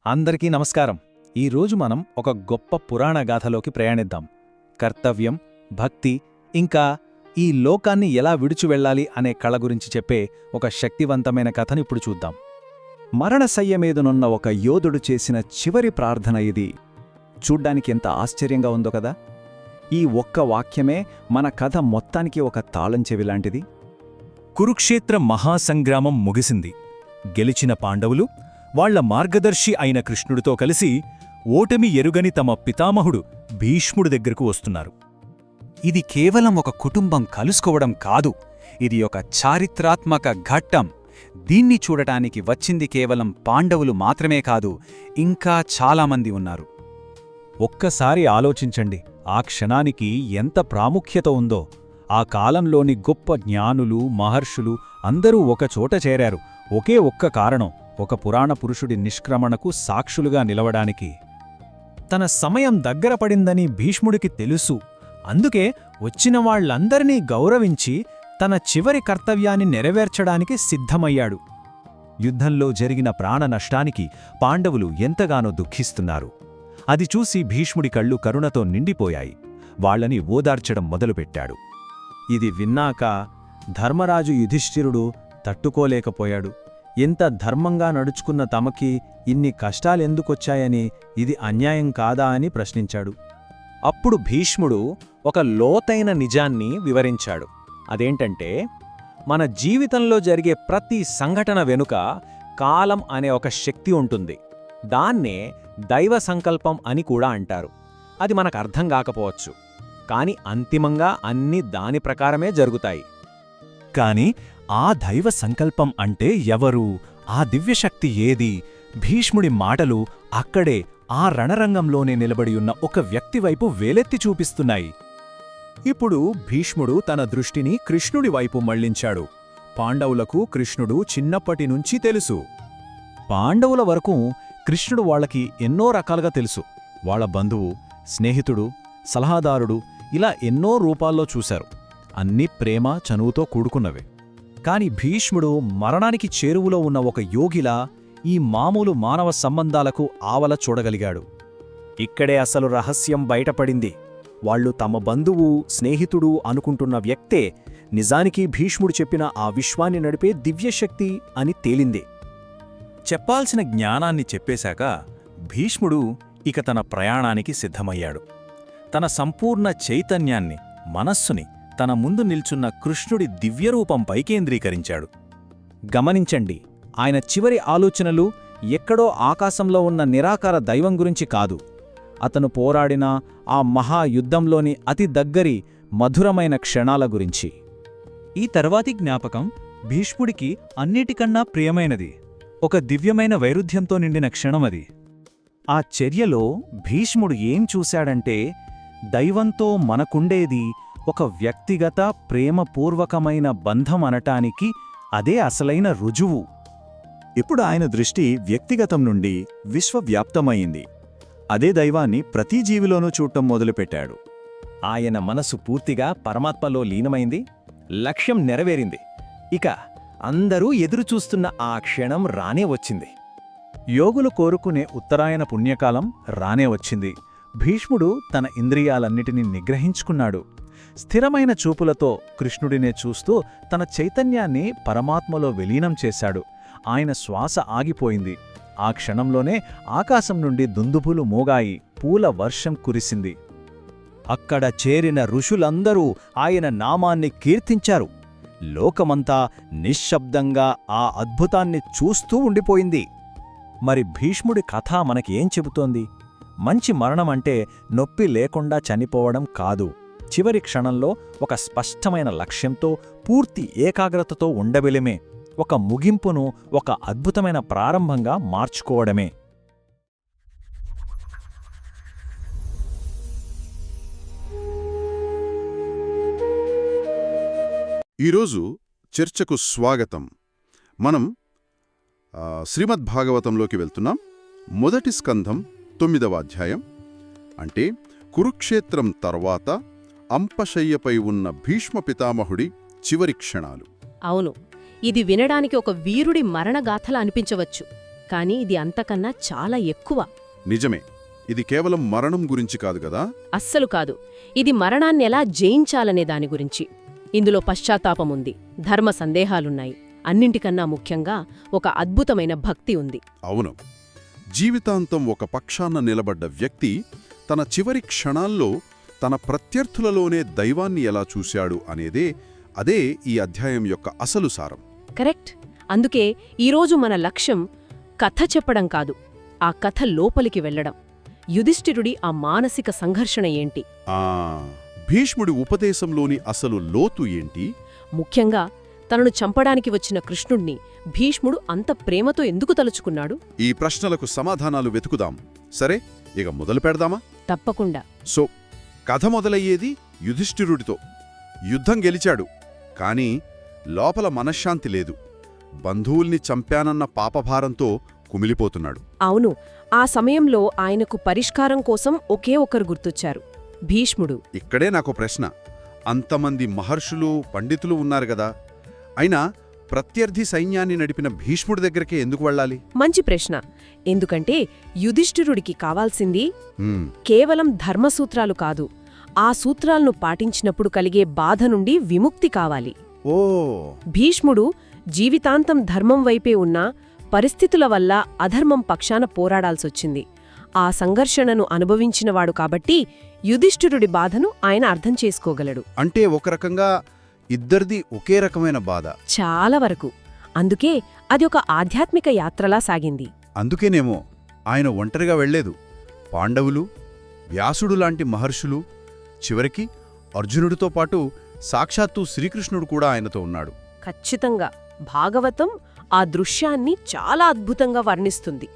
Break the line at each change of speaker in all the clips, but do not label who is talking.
అందరికీ నమస్కారం. ఈరోజు మనం ఒక గొప్ప పురాణ గాథలోకి ప్రయాణిద్దాం. కర్తవ్యం, భక్తి, ఇంకా ఈ లోకాన్ని ఎలా విడిచి వెళ్ళాలి అనే కళ గురించి చెప్పే ఒక శక్తివంతమైన కథను ఇప్పుడు చూద్దాం. మరణశయ్య మీదనున్న ఒక యోధుడు చేసిన చివరి ప్రార్థన ఇది. చూడ్డానికి ఎంత ఆశ్చర్యంగా ఉందో కదా. ఈ ఒక్క వాక్యమే మన కథ మొత్తానికి ఒక తాళం చెవిలాంటిది.
కురుక్షేత్ర మహాసంగ్రామం ముగిసింది. గెలిచిన పాండవులు వాళ్ల మార్గదర్శి అయిన కృష్ణుడితో కలిసి ఓటమి ఎరుగని తమ పితామహుడు భీష్ముడి దగ్గరకు వస్తున్నారు.
ఇది కేవలం ఒక కుటుంబం కలుసుకోవడం కాదు, ఇది ఒక చారిత్రాత్మక ఘట్టం. దీన్ని చూడటానికి వచ్చింది కేవలం పాండవులు మాత్రమే కాదు, ఇంకా చాలామంది ఉన్నారు.
ఒక్కసారి ఆలోచించండి, ఆ క్షణానికి ఎంత ప్రాముఖ్యత ఉందో. ఆ కాలంలోని గొప్ప జ్ఞానులు, మహర్షులు అందరూ ఒకచోట చేరారు. ఒకే ఒక్క కారణం, ఒక పురాణ పురుషుడి నిష్క్రమణకు సాక్షులుగా నిలవడానికి.
తన సమయం దగ్గర పడిందని భీష్ముడికి తెలుసు. అందుకే వచ్చిన వాళ్లందరినీ గౌరవించి తన చివరి కర్తవ్యాన్ని నెరవేర్చడానికి సిద్ధమయ్యాడు.
యుద్ధంలో జరిగిన ప్రాణ నష్టానికి పాండవులు ఎంతగానో దుఃఖిస్తున్నారు. అది చూసి భీష్ముడి కళ్ళు కరుణతో నిండిపోయాయి. వాళ్లని ఓదార్చడం మొదలుపెట్టాడు. ఇది విన్నాక ధర్మరాజు యుధిష్ఠిరుడు తట్టుకోలేకపోయాడు. ఎంత ధర్మంగా నడుచుకున్న తమకి ఇన్ని కష్టాలెందుకొచ్చాయని, ఇది అన్యాయం కాదా అని ప్రశ్నించాడు.
అప్పుడు భీష్ముడు ఒక లోతైన నిజాన్ని వివరించాడు. అదేంటంటే, మన జీవితంలో జరిగే ప్రతి సంఘటన వెనుక కాలం అనే ఒక శక్తి ఉంటుంది. దాన్నే దైవ సంకల్పం అని కూడా అంటారు. అది మనకు అర్థం కాకపోవచ్చు, కాని అంతిమంగా అన్నీ దాని ప్రకారమే జరుగుతాయి.
కాని ఆ దైవ సంకల్పం అంటే ఎవరు? ఆ దివ్యశక్తి ఏది? భీష్ముడి మాటలు అక్కడే ఆ రణరంగంలోనే నిలబడియున్న ఒక వ్యక్తివైపు వేలెత్తి చూపిస్తున్నాయి.
ఇప్పుడు భీష్ముడు తన దృష్టిని కృష్ణుడి వైపు మళ్లించాడు. పాండవులకు కృష్ణుడు చిన్నప్పటినుంచి తెలుసు. పాండవుల వరకు కృష్ణుడు వాళ్లకి ఎన్నో రకాలుగా తెలుసు. వాళ్ల బంధువు, స్నేహితుడు, సలహాదారుడు, ఇలా ఎన్నో రూపాల్లో చూశారు. అన్నీ ప్రేమ, చనువుతో కూడుకున్నవే. కాని భీష్ముడు మరణానికి చేరువలో ఉన్న ఒక యోగిలా ఈ మామూలు మానవ సంబంధాలకు ఆవల చూడగలిగాడు.
ఇక్కడే అసలు రహస్యం బయటపడింది. వాళ్లు తమ బంధువు, స్నేహితుడు అనుకుంటున్న వ్యక్తే నిజానికి భీష్ముడు చెప్పిన ఆ విశ్వాన్ని నడిపే దివ్యశక్తి అని తేలింది.
చెప్పాల్సిన జ్ఞానాన్ని చెప్పేశాక భీష్ముడు ఇక తన ప్రయాణానికి సిద్ధమయ్యాడు. తన సంపూర్ణ చైతన్యాన్ని, మనస్సుని తన ముందు నిల్చున్న కృష్ణుడి దివ్యరూపంపై కేంద్రీకరించాడు.
గమనించండి, ఆయన చివరి ఆలోచనలు ఎక్కడో ఆకాశంలో ఉన్న నిరాకార దైవం గురించి కాదు. అతను పోరాడిన ఆ మహాయుద్ధంలోని అతి దగ్గరి మధురమైన క్షణాల గురించి.
ఈ తర్వాతి జ్ఞాపకం భీష్ముడికి అన్నిటికన్నా ప్రియమైనది. ఒక దివ్యమైన వైరుధ్యంతో నిండిన క్షణమది.
ఆ చర్యలో భీష్ముడు ఏం చూశాడంటే, దైవంతో మనకుండేది ఒక వ్యక్తిగత ప్రేమపూర్వకమైన బంధం అనటానికి అదే అసలైన రుజువు.
ఇప్పుడు ఆయన దృష్టి వ్యక్తిగతం నుండి విశ్వవ్యాప్తమయింది. అదే దైవాన్ని ప్రతి జీవిలోనూ చూడటం మొదలుపెట్టాడు.
ఆయన మనసు పూర్తిగా పరమాత్మలో లీనమైంది. లక్ష్యం నెరవేరింది. ఇక అందరూ ఎదురుచూస్తున్న ఆ క్షణం రానే వచ్చింది.
యోగులు కోరుకునే ఉత్తరాయణ పుణ్యకాలం రానే వచ్చింది. భీష్ముడు తన ఇంద్రియాలన్నిటినీ నిగ్రహించుకున్నాడు. స్థిరమైన చూపులతో కృష్ణుడినే చూస్తూ తన చైతన్యాన్ని పరమాత్మలో విలీనం చేశాడు. ఆయన శ్వాస ఆగిపోయింది. ఆ క్షణంలోనే ఆకాశం నుండి దుందుభులు మోగాయి, పూల వర్షం కురిసింది.
అక్కడ చేరిన ఋషులందరూ ఆయన నామాన్ని కీర్తించారు. లోకమంతా నిశ్శబ్దంగా ఆ అద్భుతాన్ని చూస్తూ ఉండిపోయింది. మరి భీష్ముడి కథ మనకి ఏం చెబుతోంది? మంచి మరణమంటే నొప్పి లేకుండా చనిపోవడం కాదు, చివరి క్షణంలో ఒక స్పష్టమైన లక్ష్యంతో, పూర్తి ఏకాగ్రతతో ఉండబెలిమే. ఒక ముగింపును ఒక అద్భుతమైన ప్రారంభంగా మార్చుకోవడమే.
ఈరోజు చర్చకు స్వాగతం. మనం శ్రీమద్భాగవతంలోకి వెళ్తున్నాం. మొదటి స్కంధం 9వ అధ్యాయం. అంటే కురుక్షేత్రం తర్వాత అంపశయ్యపై ఉన్న భీష్మ పితామహుడి చివరి క్షణాలు.
అవును, ఇది వినడానికి ఒక వీరుడి మరణగాథలా అనిపించవచ్చు. కాని ఇది అంతకన్నా చాలా ఎక్కువ.
నిజమే, ఇది కేవలం మరణం గురించి కాదు కదా.
అస్సలు కాదు. ఇది మరణాన్నెలా జయించాలనే దాని గురించి. ఇందులో పశ్చాత్తాపముంది, ధర్మ సందేహాలున్నాయి, అన్నింటికన్నా ముఖ్యంగా ఒక అద్భుతమైన భక్తి ఉంది.
అవును, జీవితాంతం ఒక పక్షాన నిలబడ్డ వ్యక్తి తన చివరి క్షణాల్లో తన ప్రత్యర్థులలోనే దైవాన్ని ఎలా చూశాడు అదే ఈ అధ్యాయం యొక్క అసలు సారం.
కరెక్ట్. అందుకే ఈరోజు మన లక్ష్యం కథ చెప్పడం కాదు, ఆ కథ లోపలికి వెళ్లడం. యుధిష్ఠిరుడి ఆ మానసిక సంఘర్షణ ఏంటి,
భీష్ముడి ఉపదేశంలోని అసలు లోతు ఏంటి,
ముఖ్యంగా తనను చంపడానికి వచ్చిన కృష్ణుణ్ణి భీష్ముడు అంత ప్రేమతో ఎందుకు తలుచుకున్నాడు?
ఈ ప్రశ్నలకు సమాధానాలు వెతుకుదాం. సరే, ఇక మొదలు పెడదామా?
తప్పకుండా.
సో కథ మొదలయ్యేది యుధిష్ఠిరుడితో. యుద్ధం గెలిచాడు, కాని లోపల మనశ్శాంతి లేదు. బంధువుల్ని చంపానన్న పాపభారంతో కుమిలిపోతున్నాడు.
అవును, ఆ సమయంలో ఆయనకు పరిష్కారం కోసం ఒకే ఒకరు గుర్తొచ్చారు, భీష్ముడు.
ఇక్కడే నాకు ప్రశ్న. అంతమంది మహర్షులు, పండితులు ఉన్నారు గదా, అయినా ప్రత్యర్థి సైన్యాన్ని నడిపిన భీష్ముడి దగ్గరికే ఎందుకు వెళ్ళాలి?
మంచి ప్రశ్న. ఎందుకంటే యుధిష్ఠిరుడికి కావాల్సింది కేవలం ధర్మసూత్రాలు కాదు, ఆ సూత్రాలను పాటించినప్పుడు కలిగే బాధ నుండి విముక్తి కావాలి.
ఓ,
భీష్ముడు జీవితాంతం ధర్మం వైపే ఉన్నా పరిస్థితుల వల్ల అధర్మం పక్షాన పోరాడాల్సొచ్చింది. ఆ సంఘర్షణను అనుభవించినవాడు కాబట్టి యుధిష్ఠిరుడి బాధను ఆయన అర్థం చేసుకోగలడు.
అంటే ఒక రకంగా ఇద్దరిది ఒకే రకమైన బాధ.
చాలా వరకు. అందుకే అది ఒక ఆధ్యాత్మిక యాత్రలా సాగింది.
అందుకేనేమో ఆయన ఒంటరిగా వెళ్లేదు. పాండవులు, వ్యాసుడు లాంటి మహర్షులు, చివరికి అర్జునుడితో పాటు సాక్షాత్తు శ్రీకృష్ణుడు కూడా ఆయనతో ఉన్నాడు.
ఖచ్చితంగా. భాగవతం ఆ దృశ్యాన్ని చాలా అద్భుతంగా వర్ణిస్తుంది.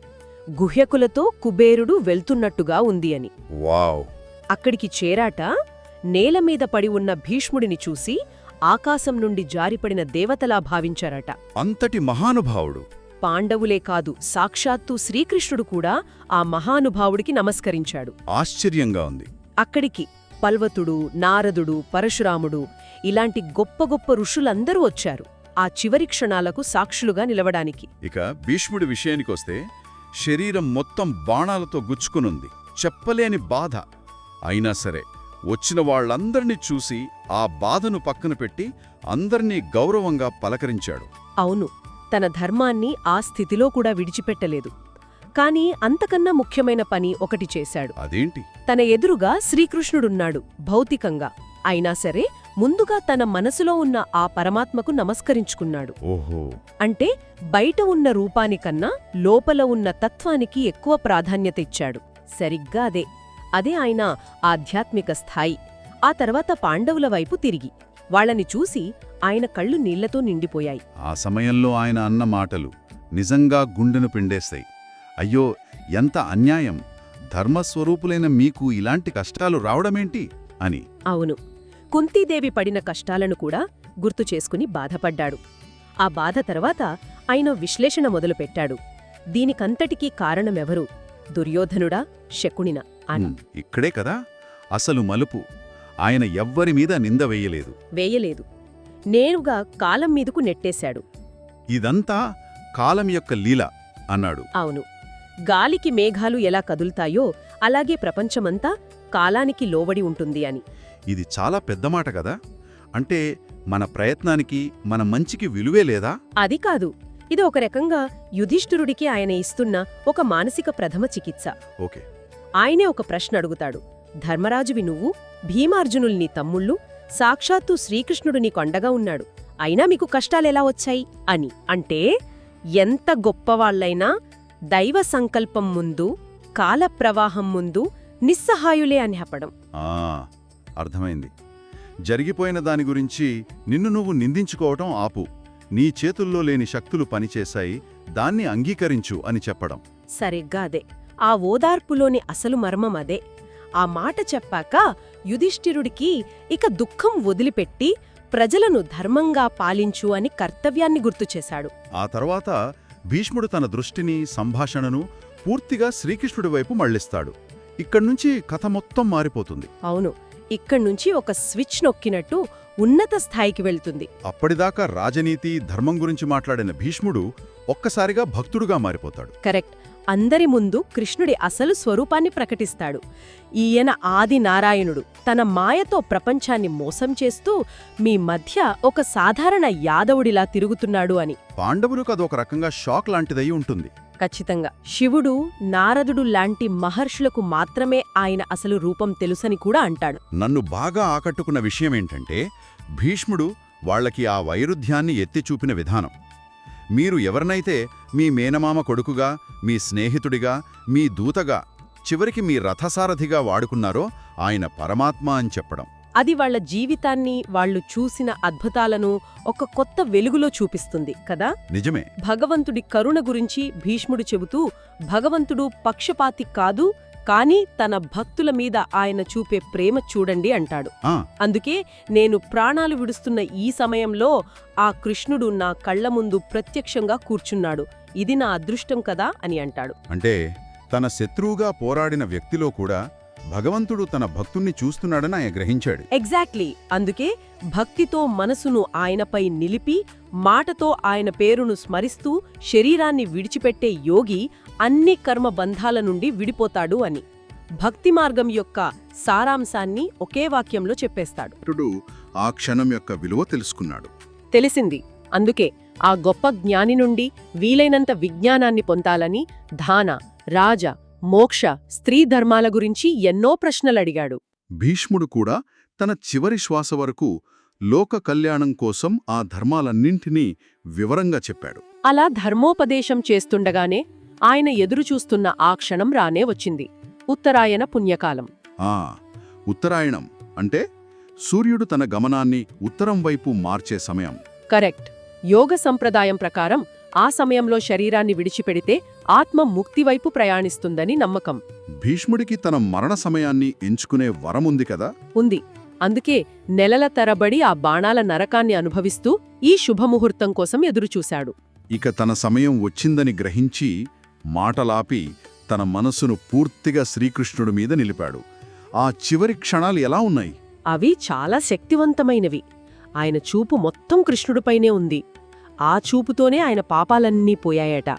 గుహ్యకులతో కుబేరుడు వెళ్తున్నట్టుగా ఉంది అని.
వావ్!
అక్కడికి చేరాట నేలమీద పడి ఉన్న భీష్ముడిని చూసి ఆకాశం నుండి జారిపడిన దేవతలా భావించారట.
అంతటి మహానుభావుడు.
పాండవులే కాదు, సాక్షాత్తు శ్రీకృష్ణుడు కూడా ఆ మహానుభావుడికి నమస్కరించాడు.
ఆశ్చర్యంగా ఉంది.
అక్కడికి పల్వతుడు, నారదుడు, పరశురాముడు ఇలాంటి గొప్ప గొప్ప ఋషులందరూ వచ్చారు ఆ చివరి క్షణాలకు సాక్షులుగా నిలవడానికి.
ఇక భీష్ముడి విషయానికొస్తే శరీరం మొత్తం బాణాలతో గుచ్చుకునుంది. చెప్పలేని బాధ. అయినా సరే వచ్చిన వాళ్లందర్నీ చూసి ఆ బాధను పక్కన పెట్టి అందర్నీ గౌరవంగా పలకరించాడు.
అవును, తన ధర్మాన్ని ఆ స్థితిలో కూడా విడిచిపెట్టలేదు. కాని అంతకన్నా ముఖ్యమైన పని ఒకటి చేశాడు.
అదేంటి?
తన ఎదురుగా శ్రీకృష్ణుడున్నాడు భౌతికంగా. అయినా సరే ముందుగా తన మనసులో ఉన్న ఆ పరమాత్మకు నమస్కరించుకున్నాడు.
ఓహో!
అంటే బయట ఉన్న రూపానికన్నా లోపల ఉన్న తత్వానికి ఎక్కువ ప్రాధాన్యత ఇచ్చాడు. సరిగ్గా అదే ఆయన ఆధ్యాత్మిక స్థాయి. ఆ తర్వాత పాండవుల వైపు తిరిగి వాళ్ళని చూసి ఆయన కళ్ళు నీళ్లతో నిండిపోయాయి.
ఆ సమయంలో ఆయన అన్న మాటలు నిజంగా గుండెను పిండేస్తాయి. అయ్యో, ఎంత అన్యాయం! ధర్మస్వరూపులైన మీకు ఇలాంటి కష్టాలు రావడమేంటి అని.
అవును, కుంతీదేవి పడిన కష్టాలను కూడా గుర్తు చేసుకుని బాధపడ్డాడు. ఆ బాధ తర్వాత ఆయన విశ్లేషణ మొదలుపెట్టాడు. దీనికంతటికీ కారణమెవరు? దుర్యోధనుడా, శకునినా అని.
ఇక్కడే కదా అసలు మలుపు. ఆయన ఎవ్వరిమీద నింద
వేయలేదు. నేరుగా కాలం మీదకు నెట్టేశాడు.
ఇదంతా కాలం యొక్క లీల అన్నాడు.
అవును, గాలికి మేఘాలు ఎలా కదులుతాయో అలాగే ప్రపంచమంతా కాలానికి లోబడి ఉంటుంది అని.
ఇది చాలా పెద్ద మాట కదా. అంటే మన ప్రయత్నానికి, మన మంచికి విలువే లేదా?
అది కాదు, ఇది ఒక రకంగా యుధిష్ఠిరుడికి ఆయన ఇస్తున్న ఒక మానసిక ప్రథమ చికిత్స.
ఓకే.
ఆయనే ఒక ప్రశ్న అడుగుతాడు. ధర్మరాజువి నువ్వు, భీమార్జునులు నీ తమ్ముళ్ళు, సాక్షాత్తు శ్రీకృష్ణుడు నీకు అండగా ఉన్నాడు, అయినా మీకు కష్టాలెలా వచ్చాయి అని. అంటే ఎంత గొప్పవాళ్లైనా దైవ సంకల్పం ముందు, కాలప్రవాహం ముందు నిస్సహాయులే అని చెప్పడం.
అర్థమైంది. జరిగిపోయిన దాని గురించి నిన్ను నువ్వు నిందించుకోవటం ఆపు. నీ చేతుల్లో లేని శక్తులు పనిచేశాయి, దాన్ని అంగీకరించు అని చెప్పడం.
సరిగ్గా అదే. ఆ ఓదార్పులోని అసలు మర్మం అదే. ఆ మాట చెప్పాక యుధిష్ఠిరుడికి ఇక దుఃఖం వదిలిపెట్టి ప్రజలను ధర్మంగా పాలించు అని కర్తవ్యాన్ని గుర్తుచేశాడు.
ఆ తర్వాత భీష్ముడు తన దృష్టిని, సంభాషణను పూర్తిగా శ్రీకృష్ణుడి వైపు మళ్లిస్తాడు. ఇక్కడ్నుంచి కథ మొత్తం మారిపోతుంది.
అవును, ఇక్కడ్నుంచి ఒక స్విచ్ నొక్కినట్టు ఉన్నత స్థాయికి వెళ్తుంది.
అప్పటిదాకా రాజనీతి, ధర్మం గురించి మాట్లాడిన భీష్ముడు ఒక్కసారిగా భక్తుడుగా మారిపోతాడు.
కరెక్ట్. అందరి ముందు కృష్ణుడి అసలు స్వరూపాన్ని ప్రకటిస్తాడు. ఈయన ఆది నారాయణుడు, తన మాయతో ప్రపంచాన్ని మోసం చేస్తూ మీ మధ్య ఒక సాధారణ యాదవుడిలా తిరుగుతున్నాడు అని.
పాండవులకు అదొక రకంగా షాక్ లాంటిదై ఉంటుంది.
ఖచ్చితంగా. శివుడు, నారదుడు లాంటి మహర్షులకు మాత్రమే ఆయన అసలు రూపం తెలుసని కూడా అంటాడు.
నన్ను బాగా ఆకట్టుకున్న విషయమేంటంటే భీష్ముడు వాళ్లకి ఆ వైరుధ్యాన్ని ఎత్తిచూపిన విధానం. మీరు ఎవరినైతే మీ మేనమామ కొడుకుగా, మీ స్నేహితుడిగా, మీ దూతగా, చివరికి మీ రథసారథిగా వాడుకున్నారో ఆయన పరమాత్మ అని చెప్పడం.
అది వాళ్ళ జీవితాన్ని, వాళ్ళు చూసిన అద్భుతాలను ఒక కొత్త వెలుగులో చూపిస్తుంది కదా.
నిజమే.
భగవంతుడి కరుణ గురించి భీష్ముడు చెబుతూ, భగవంతుడు పక్షపాతి కాదు, కాని తన భక్తుల మీద ఆయన చూపే ప్రేమ చూడండి అంటాడు. అందుకే నేను ప్రాణాలు విడుస్తున్న ఈ సమయంలో ఆ కృష్ణుడు నా కళ్ల ముందు ప్రత్యక్షంగా కూర్చున్నాడు, ఇది నా అదృష్టం కదా అని అంటాడు.
అంటే తన శత్రువుగా పోరాడిన వ్యక్తిలో కూడా భగవంతుడు తన భక్తుణ్ణి చూస్తున్నాడని ఆయన గ్రహించాడు.
ఎగ్జాక్ట్లీ. అందుకే భక్తితో మనసును ఆయనపై నిలిపి, మాటతో ఆయన పేరును స్మరిస్తూ శరీరాన్ని విడిచిపెట్టే యోగి అన్ని కర్మ బంధాల నుండి విడిపోతాడు అని భక్తి మార్గం యొక్క సారాంశాన్ని ఒకే వాక్యంలో చెప్పేస్తాడు.
భక్తుడు ఆ క్షణం యొక్క విలువ తెలుసుకున్నాడు.
తెలిసింది. అందుకే ఆ గొప్ప జ్ఞాని నుండి వీలైనంత విజ్ఞానాన్ని పొందాలని దాన, రాజ, మోక్ష, స్త్రీ ధర్మాల గురించి ఎన్నో ప్రశ్నలడిగాడు.
భీష్ముడు కూడా తన చివరి శ్వాస వరకు లోక కళ్యాణం కోసం ఆ ధర్మాలన్నింటినీ వివరంగా చెప్పాడు.
అలా ధర్మోపదేశం చేస్తుండగానే ఆయన ఎదురుచూస్తున్న ఆ క్షణం రానే వచ్చింది. ఉత్తరాయణ పుణ్యకాలం.
ఉత్తరాయణం అంటే సూర్యుడు తన గమనాన్ని ఉత్తరం వైపు మార్చే సమయం.
కరెక్ట్. యోగ సంప్రదాయం ప్రకారం ఆ సమయంలో శరీరాన్ని విడిచిపెడితే ఆత్మ ముక్తివైపు ప్రయాణిస్తుందని నమ్మకం.
భీష్ముడికి తన మరణ సమయాన్ని ఎంచుకునే వరముంది కదా.
ఉంది. అందుకే నెలల తరబడి ఆ బాణాల నరకాన్ని అనుభవిస్తూ ఈ శుభముహూర్తం కోసం ఎదురుచూశాడు.
ఇక తన సమయం వచ్చిందని గ్రహించి మాటలాపి తన మనసును పూర్తిగా శ్రీకృష్ణుడి మీద నిలిపాడు. ఆ చివరి క్షణాలు ఎలా ఉన్నాయి?
అవి చాలా శక్తివంతమైనవి. ఆయన చూపు మొత్తం కృష్ణుడిపైనే ఉంది. ఆ చూపుతోనే ఆయన పాపాలన్నీ పోయాయట.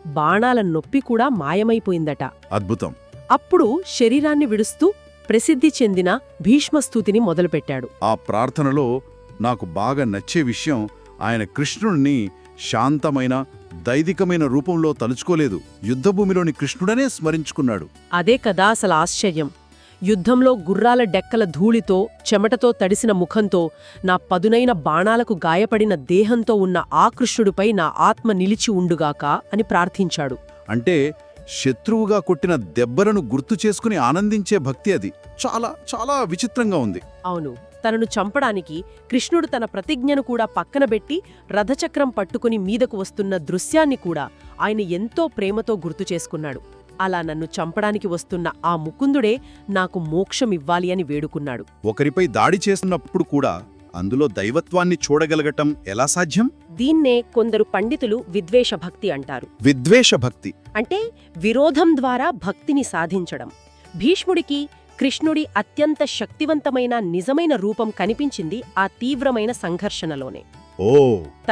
బాణాల నొప్పి కూడా మాయమైపోయిందట.
అద్భుతం.
అప్పుడు శరీరాన్ని విడుస్తూ ప్రసిద్ధి చెందిన భీష్మస్తుతిని మొదలుపెట్టాడు.
ఆ ప్రార్థనలో నాకు బాగా నచ్చే విషయం ఆయన కృష్ణుణ్ణి శాంతమైన దైదికమైన రూపంలో తలుచుకోలేదు. యుద్ధభూమిలోని కృష్ణుడనే స్మరించుకున్నాడు.
అదే కదా అసలు ఆశ్చర్యం. యుద్ధంలో గుర్రాల డెక్కల ధూళితో, చెమటతో తడిసిన ముఖంతో, నా పదునైన బాణాలకు గాయపడిన దేహంతో ఉన్న ఆ కృష్ణుడిపై నా ఆత్మ నిలిచి ఉండుగాక అని ప్రార్థించాడు.
అంటే శత్రువుగా కొట్టిన దెబ్బలను గుర్తు చేసుకుని ఆనందించే భక్తి అది. చాలా చాలా విచిత్రంగా ఉంది.
అవును. తనను చంపడానికి కృష్ణుడు తన ప్రతిజ్ఞను కూడా పక్కనబెట్టి రథచక్రం పట్టుకుని మీదకు వస్తున్న దృశ్యాన్ని కూడా ఆయన ఎంతో ప్రేమతో గుర్తు చేసుకున్నాడు. అలా నన్ను చంపడానికి వస్తున్న ఆ ముకుందుడే నాకు మోక్షమివ్వాలి అని వేడుకున్నాడు.
ఒకరిపై దాడి చేస్తున్నప్పుడు కూడా అందులో దైవత్వాన్ని చూడగలగటం ఎలా సాధ్యం?
దీన్నే కొందరు పండితులు విద్వేషభక్తి అంటారు.
విద్వేషభక్తి
అంటే విరోధం ద్వారా భక్తిని సాధించడం. భీష్ముడికి కృష్ణుడి అత్యంత శక్తివంతమైన నిజమైన రూపం కనిపించింది ఆ తీవ్రమైన సంఘర్షణలోనే.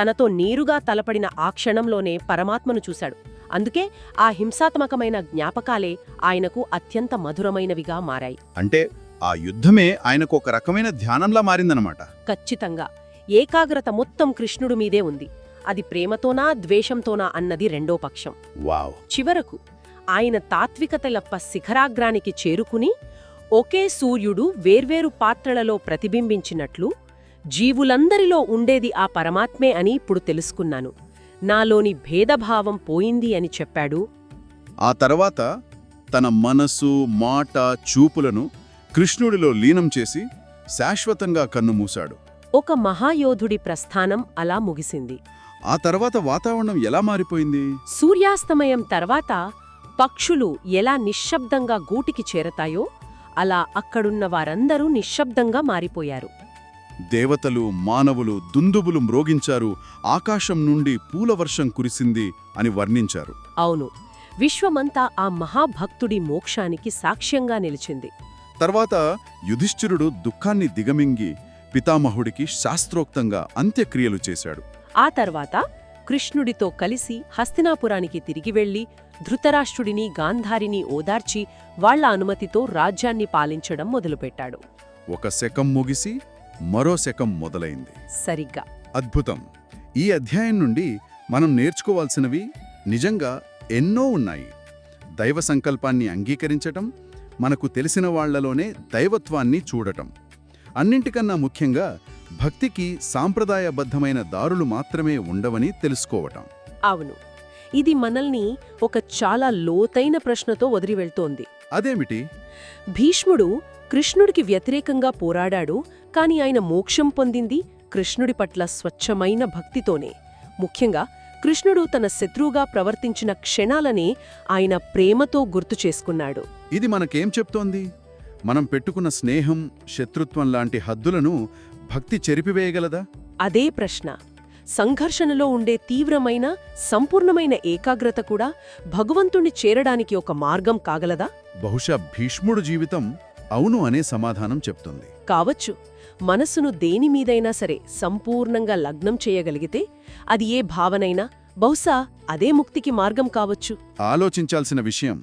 తనతో నేరుగా తలపడిన ఆ క్షణంలోనే పరమాత్మను చూశాడు. అందుకే ఆ హింసాత్మకమైన జ్ఞాపకాలే ఆయనకు అత్యంత మధురమైనవిగా మారాయి.
అంటే ఆ యుద్ధమే ఆయనకు ఒక రకమైన ధ్యానంలా మారిందనమాట.
ఖచ్చితంగా. ఏకాగ్రత మొత్తం కృష్ణుడు మీదే ఉంది. అది ప్రేమతోనా ద్వేషంతోనా అన్నది రెండో పక్షం.
వావ్.
చివరకు ఆయన తాత్వికతలప్ప శిఖరాగ్రానికి చేరుకుని ఒకే సూర్యుడు వేర్వేరు పాత్రలలో ప్రతిబింబించినట్లు జీవులందరిలో ఉండేది ఆ పరమాత్మే అని ఇప్పుడు తెలుసుకున్నాను. నాలోని భేదభావం పోయింది అని చెప్పాడు.
ఆ తర్వాత తన మనసు, మాట, చూపులను కృష్ణుడిలో లీనం చేసి శాశ్వతంగా కన్నుమూశాడు.
ఒక మహాయోధుడి ప్రస్థానం అలా ముగిసింది.
ఆ తర్వాత వాతావరణం ఎలా మారిపోయింది?
సూర్యాస్తమయం తర్వాత పక్షులు ఎలా నిశ్శబ్దంగా గూటికి చేరతాయో అలా అక్కడున్న వారందరూ నిశ్శబ్దంగా మారిపోయారు.
దేవతలు, మానవులు దుందుబులు మ్రోగించారు. ఆకాశం నుండి పూలవర్షం కురిసింది అని వర్ణించారు.
అవును. విశ్వమంతా ఆ మహాభక్తుడి మోక్షానికి సాక్ష్యంగా నిలిచింది.
తర్వాత యుధిష్ఠిరుడు దుఃఖాన్ని దిగమింగి పితామహుడికి శాస్త్రోక్తంగా అంత్యక్రియలు చేశాడు.
ఆ తర్వాత కృష్ణుడితో కలిసి హస్తినాపురానికి తిరిగి వెళ్లి ధృతరాష్ట్రుడిని గాంధారిని ఓదార్చి వాళ్ల అనుమతితో రాజ్యాన్ని పాలించడం మొదలుపెట్టాడు.
ఒక శకం ముగిసి మరో శకం మొదలైంది.
సరిగ్గా.
అద్భుతం. ఈ అధ్యాయం నుండి మనం నేర్చుకోవాల్సినవి నిజంగా ఎన్నో ఉన్నాయి. దైవ సంకల్పాన్ని అంగీకరించటం, మనకు తెలిసిన వాళ్లలోనే దైవత్వాన్ని చూడటం, అన్నింటికన్నా ముఖ్యంగా భక్తికి సాంప్రదాయబద్ధమైన దారులు మాత్రమే ఉండవని తెలుసుకోవటం.
అవును, ఇది మనల్ని ఒక చాలా లోతైన ప్రశ్నతో వదిలివెళ్తోంది.
అదేమిటి?
భీష్ముడు కృష్ణుడికి వ్యతిరేకంగా పోరాడాడు, కాని ఆయన మోక్షం పొందింది కృష్ణుడి పట్ల స్వచ్ఛమైన భక్తితోనే. ముఖ్యంగా కృష్ణుడు తన శత్రువుగా ప్రవర్తించిన క్షణాలనే ఆయన ప్రేమతో గుర్తు చేసుకున్నాడు.
ఇది మనకేం చెప్తోంది? మనం పెట్టుకున్న స్నేహం, శత్రుత్వం లాంటి హద్దులను భక్తి చెరిపివేయగలదా?
అదే ప్రశ్న. సంఘర్షణలో ఉండే తీవ్రమైన, సంపూర్ణమైన ఏకాగ్రత కూడా భగవంతుణ్ణి చేరడానికి ఒక మార్గం కాగలదా?
బహుశా భీష్ముడు జీవితం అవును అనే సమాధానం చెప్తుంది.
కావచ్చు. మనసును దేనిమీదైనా సరే సంపూర్ణంగా లగ్నం చేయగలిగితే అది ఏ భావనైనా బహుశా అదే ముక్తికి మార్గం కావచ్చు.
ఆలోచించాల్సిన విషయం